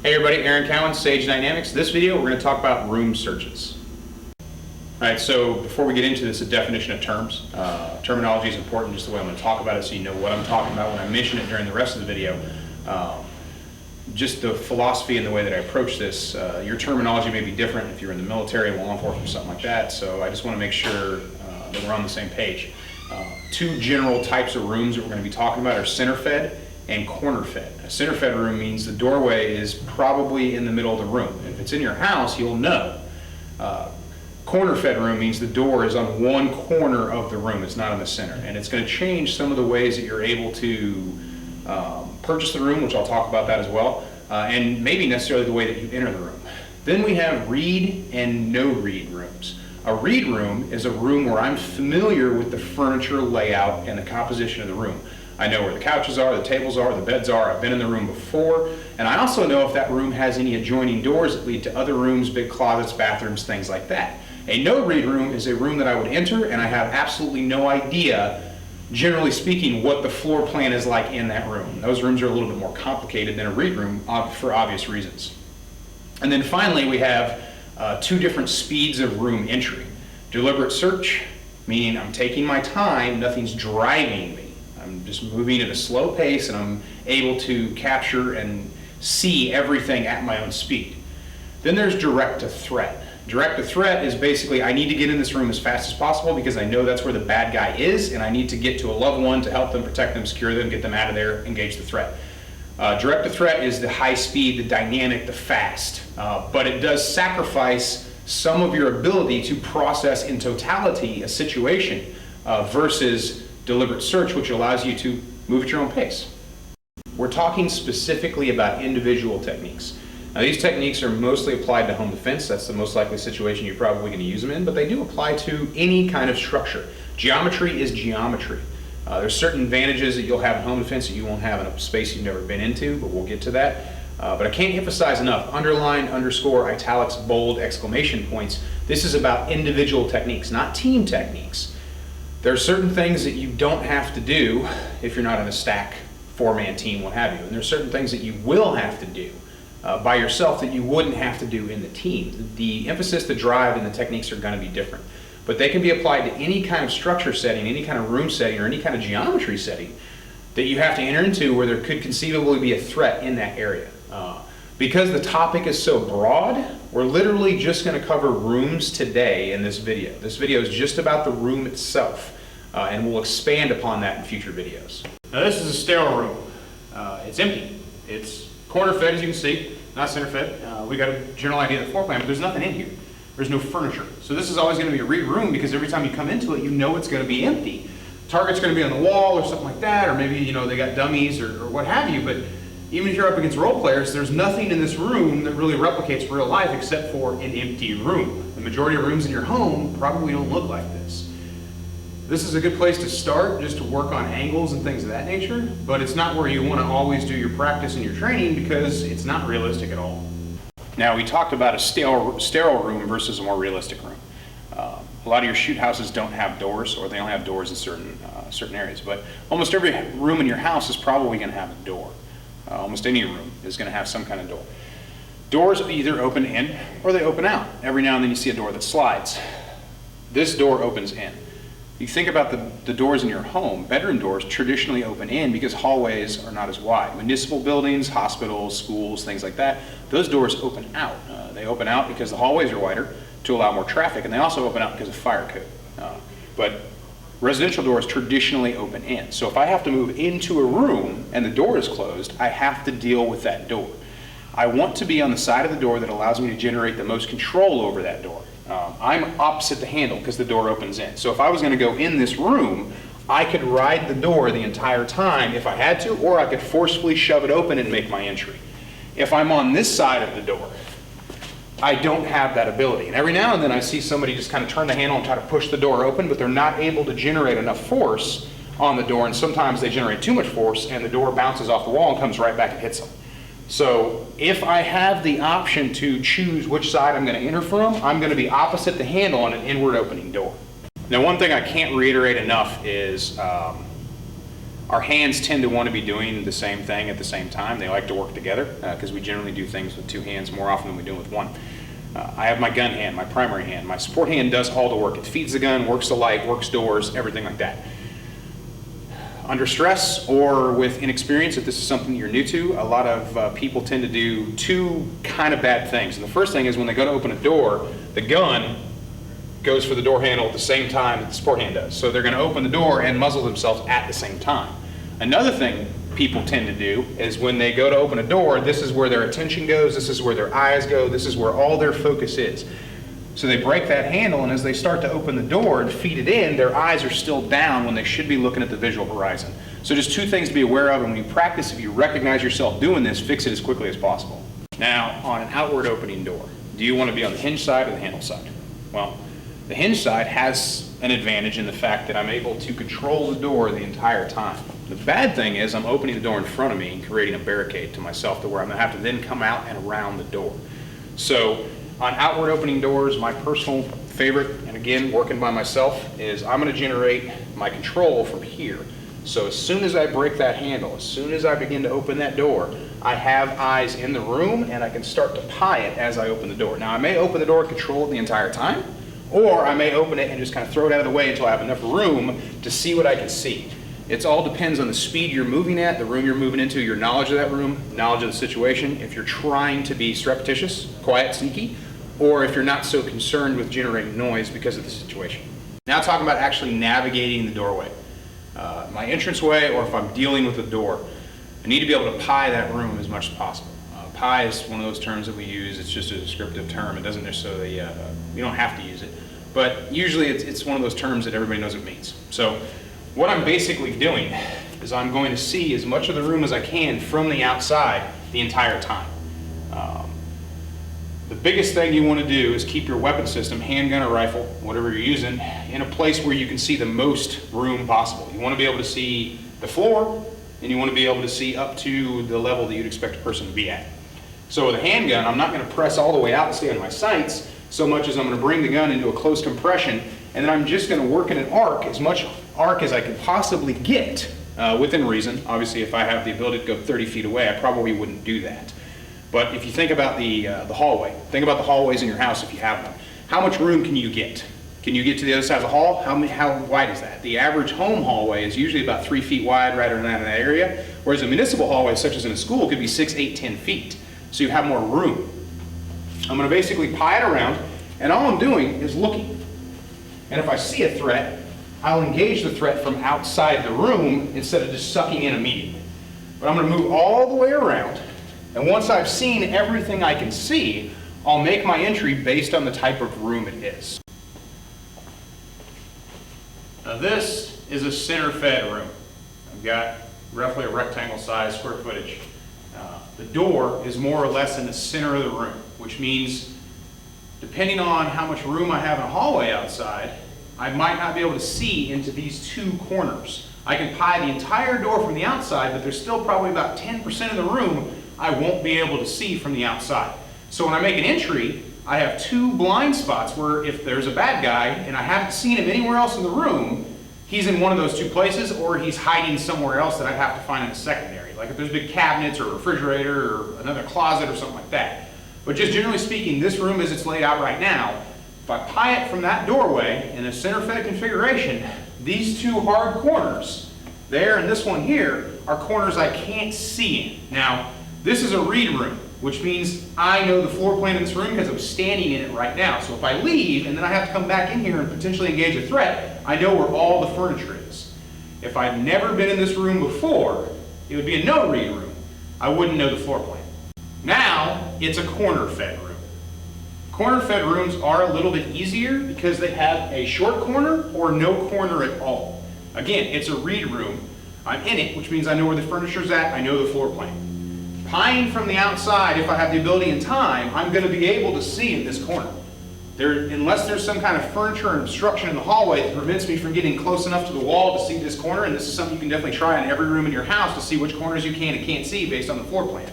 Hey everybody, Aaron Cowan, Sage Dynamics. This video we're going to talk about room searches. Alright, so before we get into this, a definition of terms. Terminology is important, just the way I'm going to talk about it, so you know what I'm talking about when I mention it during the rest of the video. Just the philosophy and the way that I approach this, your terminology may be different if you're in the military, law enforcement, or something like that, so I just want to make sure that we're on the same page. Two general types of rooms that we're going to be talking about are center-fed and corner-fed. A center-fed room means the doorway is probably in the middle of the room. If it's in your house, you'll know. Corner-fed room means the door is on one corner of the room, it's not in the center. And it's going to change some of the ways that you're able to purchase the room, which I'll talk about that as well, and maybe necessarily the way that you enter the room. Then we have read and no read rooms. A read room is a room where I'm familiar with the furniture layout and the composition of the room. I know where the couches are, the tables are, the beds are, I've been in the room before, and I also know if that room has any adjoining doors that lead to other rooms, big closets, bathrooms, things like that. A no-read room is a room that I would enter and I have absolutely no idea, generally speaking, what the floor plan is like in that room. Those rooms are a little bit more complicated than a read room for obvious reasons. And then finally we have two different speeds of room entry. Deliberate search, meaning I'm taking my time, nothing's driving me. I'm just moving at a slow pace and I'm able to capture and see everything at my own speed. Then there's direct to threat. Direct to threat is basically I need to get in this room as fast as possible because I know that's where the bad guy is and I need to get to a loved one to help them, protect them, secure them, get them out of there, engage the threat. Direct to threat is the high speed, the dynamic, the fast, but it does sacrifice some of your ability to process in totality a situation versus deliberate search, which allows you to move at your own pace. We're talking specifically about individual techniques. Now these techniques are mostly applied to home defense. That's the most likely situation you're probably going to use them in, but they do apply to any kind of structure. Geometry is geometry. There's certain advantages that you'll have in home defense that you won't have in a space you've never been into, but we'll get to that. But I can't emphasize enough, underline, underscore, italics, bold, exclamation points. This is about individual techniques, not team techniques. There are certain things that you don't have to do if you're not in a stack, four-man team, what have you. And there's certain things that you will have to do by yourself that you wouldn't have to do in the team. The emphasis, the drive, and the techniques are going to be different. But they can be applied to any kind of structure setting, any kind of room setting, or any kind of geometry setting that you have to enter into where there could conceivably be a threat in that area. Because the topic is so broad, we're literally just going to cover rooms today in this video. This video is just about the room itself, and we'll expand upon that in future videos. Now this is a sterile room. It's empty. It's corner fed, as you can see, not center fed. We got a general idea of the floor plan, but there's nothing in here. There's no furniture. So this is always going to be a read room because every time you come into it, you know it's going to be empty. Target's going to be on the wall or something like that, or maybe they got dummies or what have you, but even if you're up against role players, there's nothing in this room that really replicates real life except for an empty room. The majority of rooms in your home probably don't look like this. This is a good place to start just to work on angles and things of that nature, but it's not where you want to always do your practice and your training because it's not realistic at all. Now we talked about a sterile room versus a more realistic room. A lot of your shoot houses don't have doors, or they only have doors in certain areas, but almost every room in your house is probably going to have a door. Almost any room is going to have some kind of door. Doors either open in or they open out. Every now and then you see a door that slides. This door opens in. You think about the doors in your home, bedroom doors traditionally open in because hallways are not as wide. Municipal buildings, hospitals, schools, things like that, those doors open out. They open out because the hallways are wider to allow more traffic, and they also open out because of fire code. But Residential doors traditionally open in. So if I have to move into a room and the door is closed, I have to deal with that door. I want to be on the side of the door that allows me to generate the most control over that door. I'm opposite the handle because the door opens in. So if I was going to go in this room, I could ride the door the entire time if I had to, or I could forcefully shove it open and make my entry. If I'm on this side of the door, I don't have that ability. And every now and then I see somebody just kind of turn the handle and try to push the door open, but they're not able to generate enough force on the door, and sometimes they generate too much force and the door bounces off the wall and comes right back and hits them. So if I have the option to choose which side I'm going to enter from, I'm going to be opposite the handle on an inward opening door. Now, one thing I can't reiterate enough is our hands tend to want to be doing the same thing at the same time. They like to work together because we generally do things with two hands more often than we do with one. I have my gun hand, my primary hand. My support hand does all the work. It feeds the gun, works the light, works doors, everything like that. Under stress or with inexperience, if this is something you're new to, a lot of people tend to do two kind of bad things. And the first thing is when they go to open a door, the gun goes for the door handle at the same time that the support hand does. So they're going to open the door and muzzle themselves at the same time. Another thing people tend to do is when they go to open a door, this is where their attention goes, this is where their eyes go, this is where all their focus is. So they break that handle, and as they start to open the door and feed it in, their eyes are still down when they should be looking at the visual horizon. So just two things to be aware of, and when you practice, if you recognize yourself doing this, fix it as quickly as possible. Now, on an outward opening door, do you want to be on the hinge side or the handle side? Well, the hinge side has an advantage in the fact that I'm able to control the door the entire time. The bad thing is I'm opening the door in front of me and creating a barricade to myself to where I'm going to have to then come out and around the door. So on outward opening doors, my personal favorite, and again, working by myself, is I'm going to generate my control from here. So as soon as I break that handle, as soon as I begin to open that door, I have eyes in the room and I can start to pie it as I open the door. Now I may open the door and control it the entire time, or I may open it and just kind of throw it out of the way until I have enough room to see what I can see. It all depends on the speed you're moving at, the room you're moving into, your knowledge of that room, knowledge of the situation, if you're trying to be surreptitious, quiet, sneaky, or if you're not so concerned with generating noise because of the situation. Now talking about actually navigating the doorway. My entranceway, or if I'm dealing with a door, I need to be able to pie that room as much as possible. Pie is one of those terms that we use. It's just a descriptive term. It doesn't necessarily, you don't have to use it. But usually it's one of those terms that everybody knows what it means. So what I'm basically doing is I'm going to see as much of the room as I can from the outside the entire time. The biggest thing you want to do is keep your weapon system, handgun or rifle, whatever you're using, in a place where you can see the most room possible. You want to be able to see the floor, and you want to be able to see up to the level that you'd expect a person to be at. So with a handgun, I'm not going to press all the way out and stay on my sights so much as I'm going to bring the gun into a close compression, and then I'm just going to work in an arc, as much arc as I can possibly get within reason. Obviously, if I have the ability to go 30 feet away, I probably wouldn't do that. But if you think about the hallway, think about the hallways in your house if you have them. How much room can you get? Can you get to the other side of the hall? How wide is that? The average home hallway is usually about 3 feet wide right around that area, whereas a municipal hallway, such as in a school, could be 6, 8, 10 feet. So you have more room. I'm going to basically pie it around, and all I'm doing is looking. And if I see a threat, I'll engage the threat from outside the room instead of just sucking in immediately. But I'm going to move all the way around, and once I've seen everything I can see, I'll make my entry based on the type of room it is. Now this is a center-fed room. I've got roughly a rectangle size square footage. The door is more or less in the center of the room, which means depending on how much room I have in a hallway outside, I might not be able to see into these two corners. I can pie the entire door from the outside, but there's still probably about 10% of the room I won't be able to see from the outside. So when I make an entry, I have two blind spots where if there's a bad guy and I haven't seen him anywhere else in the room, he's in one of those two places, or he's hiding somewhere else that I'd have to find in the secondary. Like if there's big cabinets or a refrigerator or another closet or something like that. But just generally speaking, this room as it's laid out right now, if I pie it from that doorway in a center-fed configuration, these two hard corners, there and this one here, are corners I can't see in. Now, this is a read room. which means I know the floor plan of this room because I'm standing in it right now. So if I leave and then I have to come back in here and potentially engage a threat, I know where all the furniture is. If I've never been in this room before, it would be a no-read room. I wouldn't know the floor plan. Now, it's a corner-fed room. Corner-fed rooms are a little bit easier because they have a short corner or no corner at all. Again, it's a read room. I'm in it, which means I know where the furniture's at, I know the floor plan. Pieing from the outside, if I have the ability and time, I'm going to be able to see in this corner. Unless there's some kind of furniture and obstruction in the hallway that prevents me from getting close enough to the wall to see this corner, and this is something you can definitely try in every room in your house to see which corners you can and can't see based on the floor plan.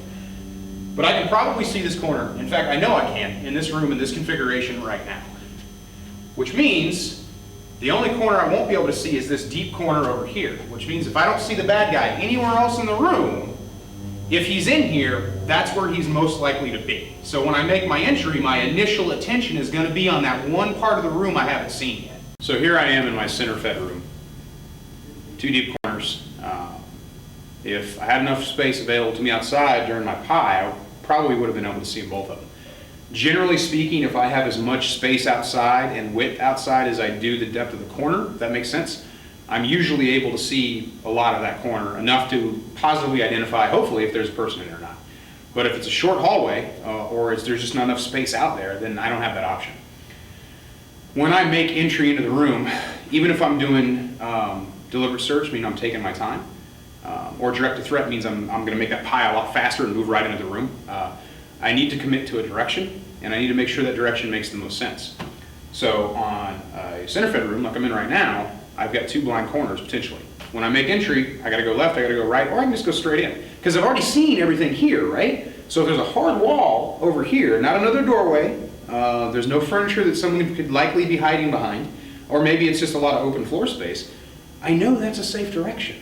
But I can probably see this corner. In fact, I know I can in this room in this configuration right now. Which means the only corner I won't be able to see is this deep corner over here, which means if I don't see the bad guy anywhere else in the room, if he's in here, that's where he's most likely to be. So when I make my entry, my initial attention is going to be on that one part of the room I haven't seen yet. So here I am in my center-fed room. 2 deep corners. If I had enough space available to me outside during my pie, I probably would have been able to see both of them. Generally speaking, if I have as much space outside and width outside as I do the depth of the corner, if that makes sense, I'm usually able to see a lot of that corner, enough to positively identify, hopefully, if there's a person in it or not. But if it's a short hallway, or there's just not enough space out there, then I don't have that option. When I make entry into the room, even if I'm doing deliberate search, meaning I'm taking my time, or direct to threat means I'm going to make that pie a lot faster and move right into the room, I need to commit to a direction, and I need to make sure that direction makes the most sense. So on a center-fed room, like I'm in right now, I've got 2 blind corners potentially. When I make entry, I got to go left, I got to go right, or I can just go straight in. Because I've already seen everything here, right? So if there's a hard wall over here, not another doorway, there's no furniture that someone could likely be hiding behind, or maybe it's just a lot of open floor space, I know that's a safe direction.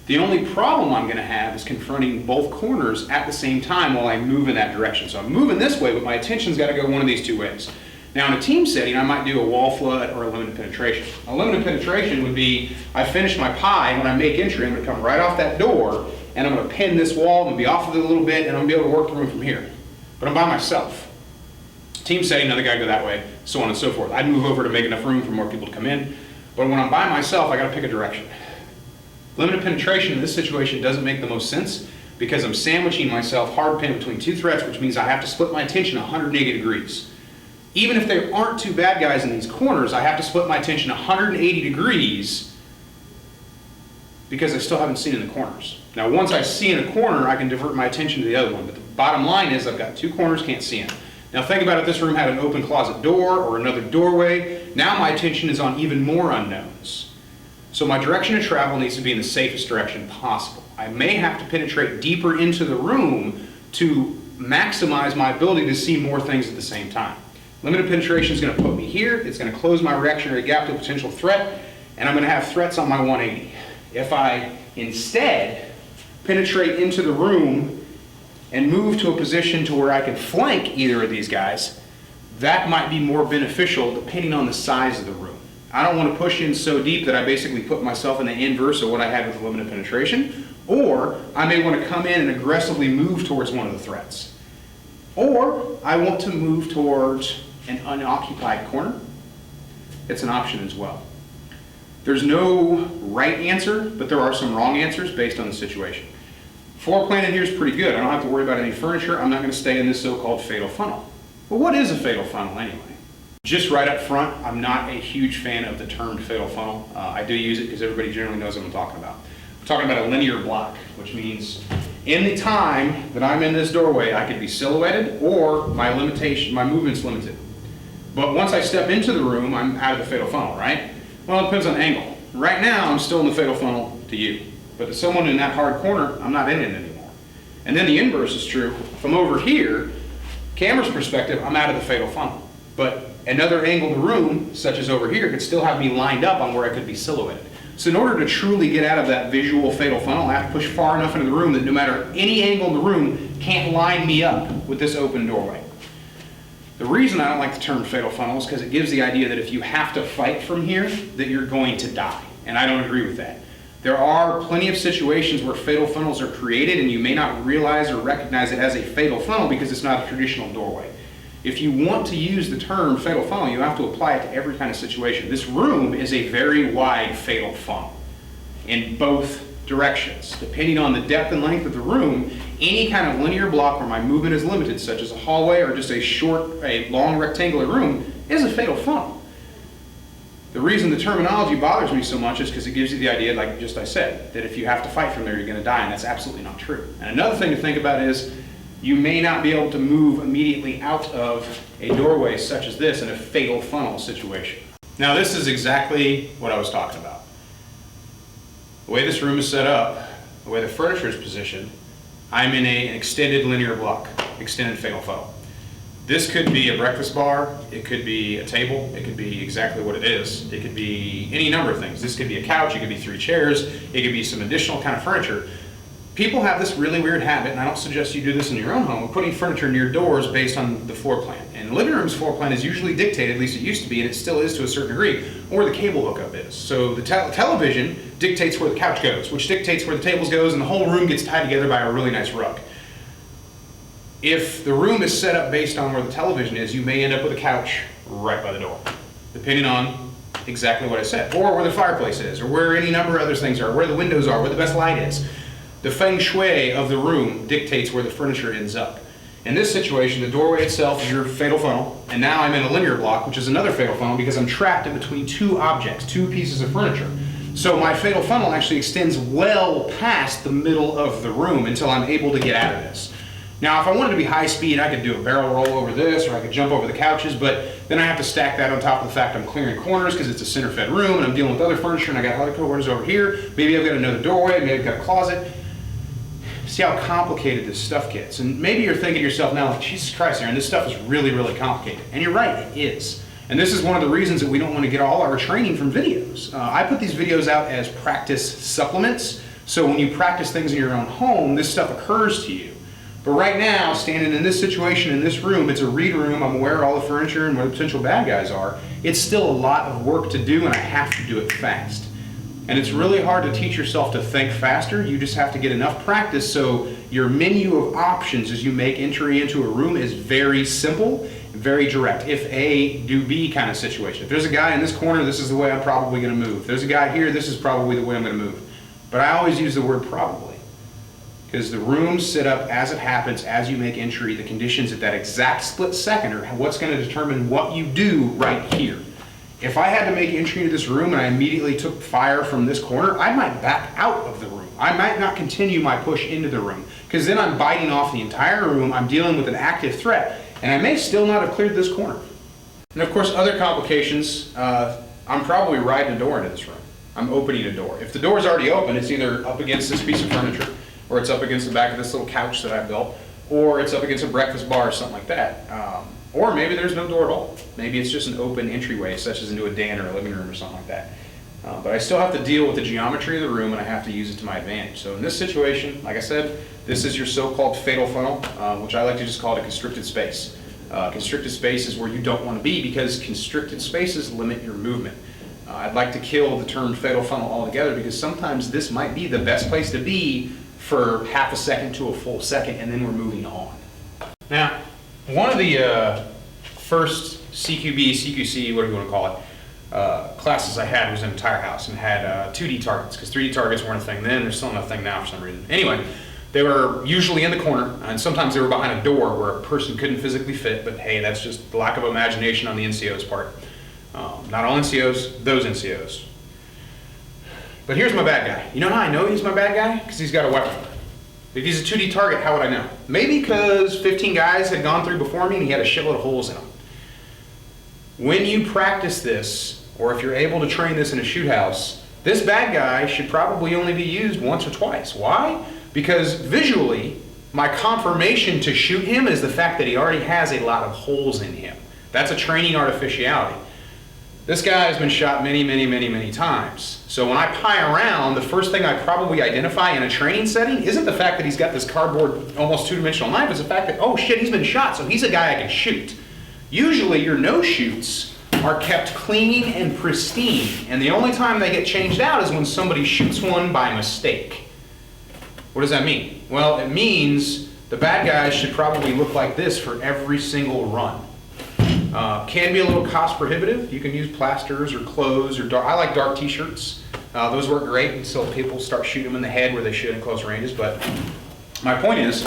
The only problem I'm going to have is confronting both corners at the same time while I move in that direction. So I'm moving this way, but my attention's got to go one of these 2 ways. Now in a team setting, I might do a wall flood or a limited penetration. A limited penetration would be, I finish my pie, and when I make entry, I'm going to come right off that door, and I'm going to pin this wall, I'm going to be off of it a little bit, and I'm going to be able to work the room from here. But I'm by myself. Team setting, another guy go that way, so on and so forth. I'd move over to make enough room for more people to come in. But when I'm by myself, I got to pick a direction. Limited penetration in this situation doesn't make the most sense because I'm sandwiching myself hard pinned between 2 threats, which means I have to split my attention 180 degrees. Even if there aren't 2 bad guys in these corners, I have to split my attention 180 degrees because I still haven't seen in the corners. Now, once I see in a corner, I can divert my attention to the other one, but the bottom line is I've got 2 corners, can't see in. Now, think about if this room had an open closet door or another doorway. Now my attention is on even more unknowns. So my direction of travel needs to be in the safest direction possible. I may have to penetrate deeper into the room to maximize my ability to see more things at the same time. Limited penetration is going to put me here, it's going to close my reactionary gap to a potential threat, and I'm going to have threats on my 180. If I instead penetrate into the room and move to a position to where I can flank either of these guys, that might be more beneficial depending on the size of the room. I don't want to push in so deep that I basically put myself in the inverse of what I had with limited penetration, or I may want to come in and aggressively move towards one of the threats. Or I want to move towards an unoccupied corner. It's an option as well. There's no right answer, but there are some wrong answers based on the situation. Floor plan in here is pretty good. I don't have to worry about any furniture. I'm not going to stay in this so-called fatal funnel. Well, what is a fatal funnel anyway? Just right up front, I'm not a huge fan of the term fatal funnel. I do use it because everybody generally knows what I'm talking about. I'm talking about a linear block, which means in the time that I'm in this doorway, I could be silhouetted or my movement's limited. But once I step into the room, I'm out of the fatal funnel, right? Well, it depends on angle. Right now, I'm still in the fatal funnel to you. But to someone in that hard corner, I'm not in it anymore. And then the inverse is true. From over here, camera's perspective, I'm out of the fatal funnel. But another angle in the room, such as over here, could still have me lined up on where I could be silhouetted. So in order to truly get out of that visual fatal funnel, I have to push far enough into the room that no matter any angle in the room can't line me up with this open doorway. The reason I don't like the term fatal funnel is because it gives the idea that if you have to fight from here, that you're going to die. And I don't agree with that. There are plenty of situations where fatal funnels are created and you may not realize or recognize it as a fatal funnel because it's not a traditional doorway. If you want to use the term fatal funnel, you have to apply it to every kind of situation. This room is a very wide fatal funnel in both directions. Depending on the depth and length of the room, any kind of linear block where my movement is limited, such as a hallway or just a long rectangular room, is a fatal funnel. The reason the terminology bothers me so much is because it gives you the idea, like just I said, that if you have to fight from there, you're going to die, and that's absolutely not true. And another thing to think about is you may not be able to move immediately out of a doorway such as this in a fatal funnel situation. Now, this is exactly what I was talking about. The way this room is set up, the way the furniture is positioned, I'm in an extended linear block, extended fatal funnel. This could be a breakfast bar, it could be a table, it could be exactly what it is. It could be any number of things. This could be a couch, it could be 3 chairs, it could be some additional kind of furniture. People have this really weird habit, and I don't suggest you do this in your own home, of putting furniture near doors based on the floor plan. And the living room's floor plan is usually dictated, at least it used to be, and it still is to a certain degree, where the cable hookup is. So the television dictates where the couch goes, which dictates where the tables goes, and the whole room gets tied together by a really nice rug. If the room is set up based on where the television is, you may end up with a couch right by the door, depending on exactly what I said, or where the fireplace is, or where any number of other things are, where the windows are, where the best light is. The feng shui of the room dictates where the furniture ends up. In this situation, the doorway itself is your fatal funnel, and now I'm in a linear block, which is another fatal funnel because I'm trapped in between 2 objects, 2 pieces of furniture. So my fatal funnel actually extends well past the middle of the room until I'm able to get out of this. Now, if I wanted to be high speed, I could do a barrel roll over this, or I could jump over the couches, but then I have to stack that on top of the fact I'm clearing corners because it's a center fed room and I'm dealing with other furniture and I got other corners over here. Maybe I've got another doorway, maybe I've got a closet. See how complicated this stuff gets. And maybe you're thinking to yourself now, like, Jesus Christ, Aaron, this stuff is really, really complicated. And you're right, it is. And this is one of the reasons that we don't want to get all our training from videos. I put these videos out as practice supplements. So when you practice things in your own home, this stuff occurs to you. But right now, standing in this situation in this room, it's a read room, I'm aware of all the furniture and where the potential bad guys are. It's still a lot of work to do and I have to do it fast. And it's really hard to teach yourself to think faster. You just have to get enough practice so your menu of options as you make entry into a room is very simple, very direct. If A, do B kind of situation. If there's a guy in this corner, this is the way I'm probably going to move. If there's a guy here, this is probably the way I'm going to move. But I always use the word probably. Because the rooms sit up as it happens, as you make entry. The conditions at that exact split second are what's going to determine what you do right here. If I had to make entry into this room and I immediately took fire from this corner, I might back out of the room. I might not continue my push into the room, because then I'm biting off the entire room, I'm dealing with an active threat, and I may still not have cleared this corner. And of course, other complications, I'm probably riding a door into this room. I'm opening a door. If the door is already open, it's either up against this piece of furniture, or it's up against the back of this little couch that I built, or it's up against a breakfast bar or something like that. Or maybe there's no door at all. Maybe it's just an open entryway, such as into a den or a living room or something like that. But I still have to deal with the geometry of the room and I have to use it to my advantage. So in this situation, like I said, this is your so-called fatal funnel, which I like to just call it a constricted space. Constricted space is where you don't want to be because constricted spaces limit your movement. I'd like to kill the term fatal funnel altogether because sometimes this might be the best place to be for half a second to a full second, and then we're moving on. Now, one of the first CQB, CQC, whatever you want to call it, classes I had was in Tire House and had 2D targets, because 3D targets weren't a thing then, they're still not a thing now for some reason. Anyway, they were usually in the corner, and sometimes they were behind a door where a person couldn't physically fit, but hey, that's just the lack of imagination on the NCO's part. Not all NCOs, those NCOs. But here's my bad guy. You know how I know he's my bad guy? Because he's got a weapon. If he's a 2D target, how would I know? Maybe because 15 guys had gone through before me and he had a shitload of holes in them. When you practice this, or if you're able to train this in a shoot house, this bad guy should probably only be used once or twice. Why? Because visually, my confirmation to shoot him is the fact that he already has a lot of holes in him. That's a training artificiality. This guy has been shot many, many, many, many times. So when I pie around, the first thing I probably identify in a training setting isn't the fact that he's got this cardboard, almost two-dimensional knife, it's the fact that, oh shit, he's been shot, so he's a guy I can shoot. Usually your no-shoots are kept clean and pristine, and the only time they get changed out is when somebody shoots one by mistake. What does that mean? Well, it means the bad guys should probably look like this for every single run. Can be a little cost prohibitive. You can use plasters or clothes or dark. I like dark t-shirts. Those work great until people start shooting them in the head where they should in close ranges. But my point is,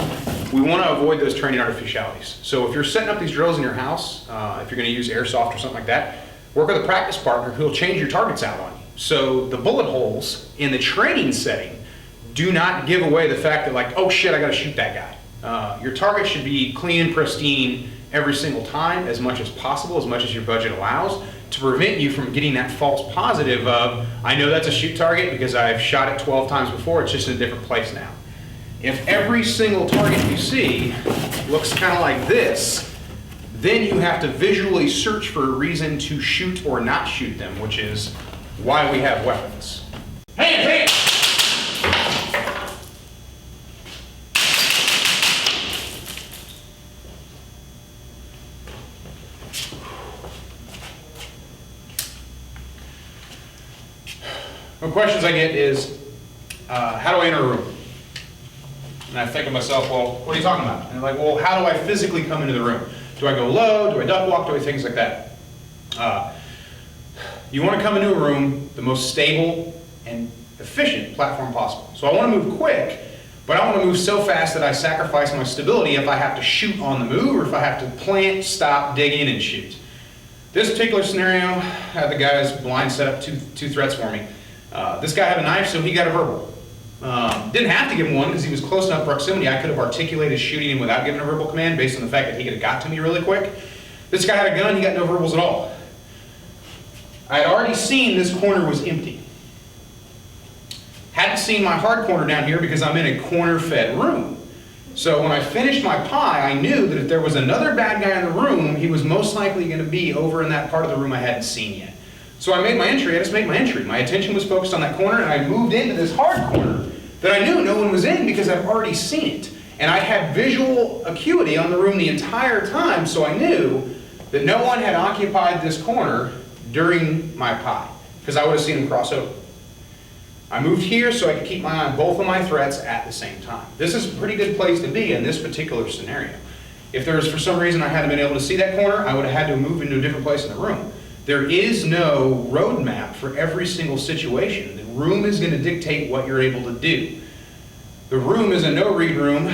we want to avoid those training artificialities. So if you're setting up these drills in your house, if you're going to use airsoft or something like that, work with a practice partner who will change your targets out on you. So the bullet holes in the training setting do not give away the fact that, like, oh shit, I got to shoot that guy. Your target should be clean and pristine every single time, as much as possible, as much as your budget allows, to prevent you from getting that false positive of, I know that's a shoot target because I've shot it 12 times before, it's just in a different place now. If every single target you see looks kind of like this, then you have to visually search for a reason to shoot or not shoot them, which is why we have weapons. Hands, hands! One questions I get is, how do I enter a room? And I think to myself, well, what are you talking about? And they're like, well, how do I physically come into the room? Do I go low? Do I duck walk? Do I things like that? You want to come into a room the most stable and efficient platform possible. So I want to move quick, but I want to move so fast that I sacrifice my stability if I have to shoot on the move or if I have to plant, stop, dig in, and shoot. This particular scenario, I had the guy's blind set up two threats for me. This guy had a knife, so he got a verbal. Didn't have to give him one because he was close enough proximity. I could have articulated shooting him without giving a verbal command based on the fact that he could have got to me really quick. This guy had a gun, he got no verbals at all. I had already seen this corner was empty. Hadn't seen my hard corner down here because I'm in a corner-fed room. So when I finished my pie, I knew that if there was another bad guy in the room, he was most likely going to be over in that part of the room I hadn't seen yet. So I made my entry. I just made my entry. My attention was focused on that corner, and I moved into this hard corner that I knew no one was in because I've already seen it. And I had visual acuity on the room the entire time, so I knew that no one had occupied this corner during my pie, because I would have seen them cross over. I moved here so I could keep my eye on both of my threats at the same time. This is a pretty good place to be in this particular scenario. If there was, for some reason, I hadn't been able to see that corner, I would have had to move into a different place in the room. There is no roadmap for every single situation. The room is going to dictate what you're able to do. The room is a no-read room,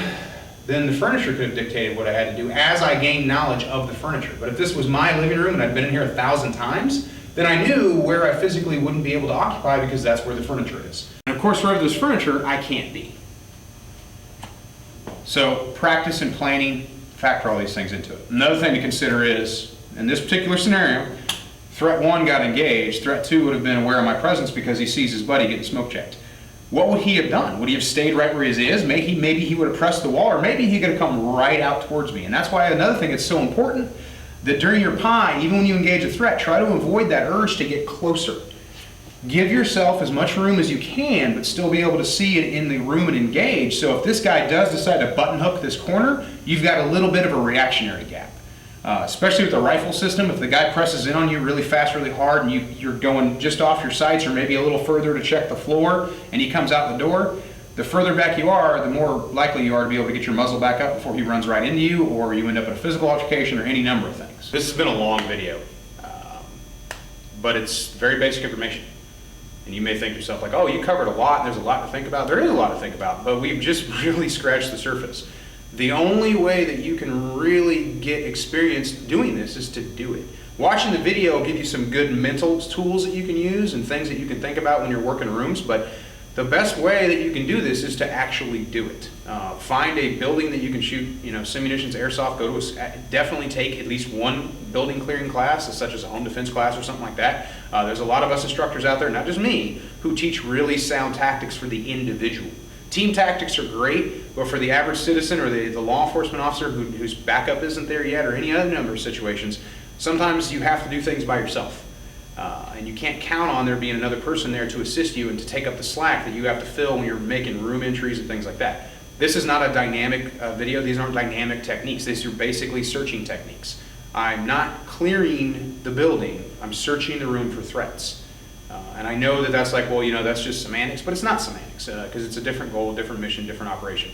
then the furniture could have dictated what I had to do as I gained knowledge of the furniture. But if this was my living room and I'd been in here 1,000 times, then I knew where I physically wouldn't be able to occupy because that's where the furniture is. And of course, wherever there's furniture, I can't be. So practice and planning factor all these things into it. Another thing to consider is, in this particular scenario, threat 1 got engaged, threat 2 would have been aware of my presence because he sees his buddy getting smoke checked. What would he have done? Would he have stayed right where he is? Maybe he would have pressed the wall, or maybe he could have come right out towards me. And that's why another thing that's so important, that during your pie, even when you engage a threat, try to avoid that urge to get closer. Give yourself as much room as you can, but still be able to see it in the room and engage. So if this guy does decide to button hook this corner, you've got a little bit of a reactionary gap. Especially with the rifle system, if the guy presses in on you really fast, really hard, and you're going just off your sights or maybe a little further to check the floor, and he comes out the door, the further back you are, the more likely you are to be able to get your muzzle back up before he runs right into you, or you end up in a physical altercation, or any number of things. This has been a long video, but it's very basic information. And you may think to yourself, like, oh, you covered a lot, and there's a lot to think about. There is a lot to think about, but we've just really scratched the surface. The only way that you can really get experience doing this is to do it. Watching the video will give you some good mental tools that you can use and things that you can think about when you're working rooms, but the best way that you can do this is to actually do it. Find a building that you can shoot, simunitions, airsoft, definitely take at least one building clearing class, such as a home defense class or something like that. There's a lot of us instructors out there, not just me, who teach really sound tactics for the individual. Team tactics are great, but for the average citizen or the law enforcement officer whose backup isn't there yet, or any other number of situations, sometimes you have to do things by yourself. And you can't count on there being another person there to assist you and to take up the slack that you have to fill when you're making room entries and things like that. This is not a dynamic video. These aren't dynamic techniques. These are basically searching techniques. I'm not clearing the building, I'm searching the room for threats. And I know that that's like, well, you know, that's just semantics, but it's not semantics, because it's a different goal, different mission, different operation.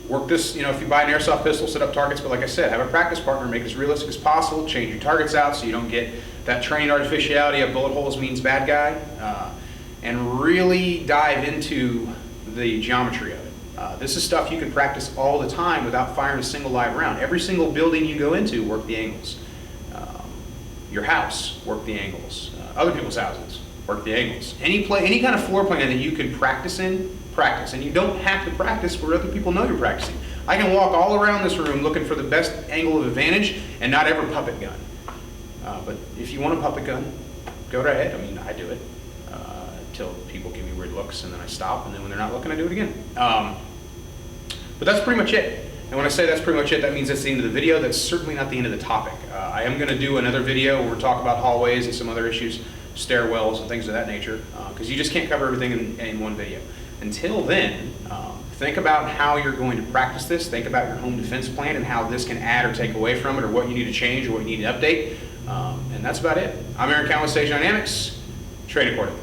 Work this, you know, if you buy an airsoft pistol, set up targets, but like I said, have a practice partner, make it as realistic as possible, change your targets out so you don't get that trained artificiality of bullet holes means bad guy, and really dive into the geometry of it. This is stuff you can practice all the time without firing a single live round. Every single building you go into, work the angles. Your house, work the angles. Other people's houses, work the angles. Any kind of floor plan that you can practice in, practice. And you don't have to practice where other people know you're practicing. I can walk all around this room looking for the best angle of advantage and not ever puppet gun. But if you want a puppet gun, go right ahead. I mean, I do it until people give me weird looks, and then I stop, and then when they're not looking, I do it again. But that's pretty much it. And when I say that's pretty much it, that means that's the end of the video. That's certainly not the end of the topic. I am going to do another video where we'll talk about hallways and some other issues, stairwells and things of that nature, because you just can't cover everything in one video. Until then, think about how you're going to practice this. Think about your home defense plan and how this can add or take away from it, or what you need to change or what you need to update. And that's about it. I'm Aaron Cowan with Sage Dynamics. Train accordingly.